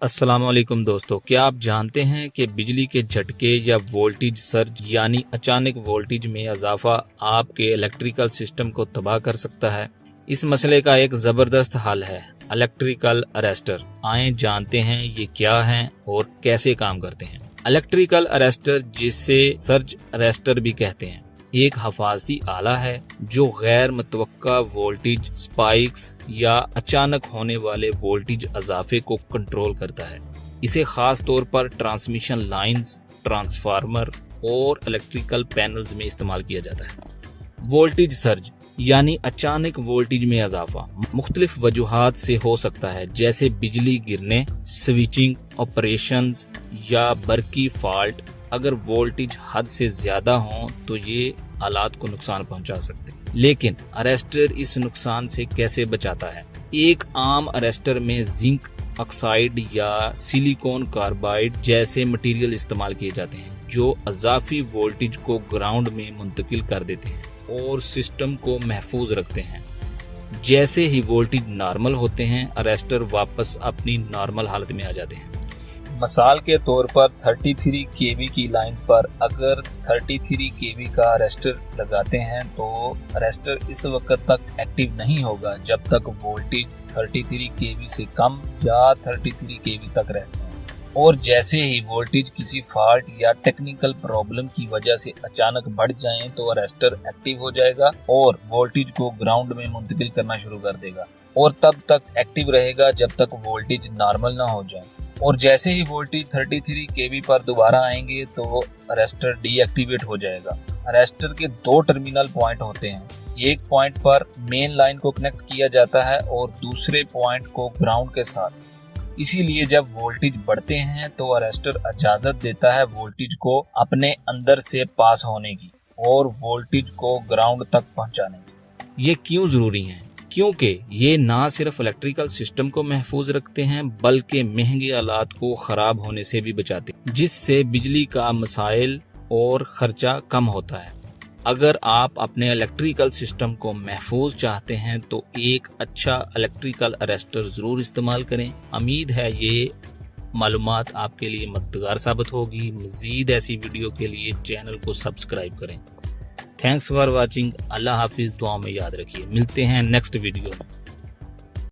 अस्सलाम वालेकुम दोस्तों, क्या आप जानते हैं कि बिजली के झटके या वोल्टेज सर्ज यानी अचानक वोल्टेज में इजाफा आपके इलेक्ट्रिकल सिस्टम को तबाह कर सकता है। इस मसले का एक जबरदस्त हल है इलेक्ट्रिकल अरेस्टर। आए जानते हैं ये क्या है और कैसे काम करते हैं। इलेक्ट्रिकल अरेस्टर, जिसे सर्ज अरेस्टर भी कहते हैं, एक हिफाजती आला है जो गैर मुतवक्का वोल्टेज स्पाइक्स या अचानक होने वाले वोल्टेज इजाफे को कंट्रोल करता है। इसे खास तौर पर ट्रांसमिशन लाइंस, ट्रांसफार्मर और इलेक्ट्रिकल पैनल्स में इस्तेमाल किया जाता है। वोल्टेज सर्ज यानी अचानक वोल्टेज में इजाफा मुख्तलिफ वजूहात से हो सकता है, जैसे बिजली गिरने, स्विचिंग ऑपरेशंस या बरकी फॉल्ट। अगर वोल्टेज हद से ज्यादा हो तो ये आलात को नुकसान पहुंचा सकते हैं, लेकिन अरेस्टर इस नुकसान से कैसे बचाता है। एक आम अरेस्टर में जिंक ऑक्साइड या सिलिकॉन कार्बाइड जैसे मटेरियल इस्तेमाल किए जाते हैं, जो अजाफी वोल्टेज को ग्राउंड में मुंतकिल कर देते हैं और सिस्टम को महफूज रखते हैं। जैसे ही वोल्टेज नॉर्मल होते हैं, अरेस्टर वापस अपनी नॉर्मल हालत में आ जाते हैं। मिसाल के तौर पर 33 kV की लाइन पर अगर 33 kV का अरेस्टर लगाते हैं तो अरेस्टर इस वक्त तक एक्टिव नहीं होगा जब तक वोल्टेज 33 kV से कम या 33 kV तक रहते हैं। और जैसे ही वोल्टेज किसी फॉल्ट या टेक्निकल प्रॉब्लम की वजह से अचानक बढ़ जाए तो अरेस्टर एक्टिव हो जाएगा और वोल्टेज को ग्राउंड में मुंतकिल करना शुरू कर देगा, और तब तक एक्टिव रहेगा जब तक वोल्टेज नॉर्मल ना हो जाए। और जैसे ही वोल्टेज 33 kV पर दोबारा आएंगे तो अरेस्टर डीएक्टिवेट हो जाएगा। अरेस्टर के दो टर्मिनल पॉइंट होते हैं। एक पॉइंट पर मेन लाइन को कनेक्ट किया जाता है और दूसरे पॉइंट को ग्राउंड के साथ। इसीलिए जब वोल्टेज बढ़ते हैं तो अरेस्टर इजाजत देता है वोल्टेज को अपने अंदर से पास होने की और वोल्टेज को ग्राउंड तक पहुंचाने की। ये क्यों जरूरी है? क्योंकि ये ना सिर्फ इलेक्ट्रिकल सिस्टम को महफूज रखते हैं बल्कि महंगे आलात को खराब होने से भी बचाते हैं, जिससे बिजली का मसाइल और खर्चा कम होता है। अगर आप अपने इलेक्ट्रिकल सिस्टम को महफूज चाहते हैं तो एक अच्छा इलेक्ट्रिकल अरेस्टर जरूर इस्तेमाल करें। उम्मीद है ये मालूमात आपके लिए मददगार साबित होगी। मजीद ऐसी वीडियो के लिए चैनल को सब्सक्राइब करें। Thanks for watching. अल्लाह हाफिज। दुआ में याद रखिए। मिलते हैं नेक्स्ट वीडियो में।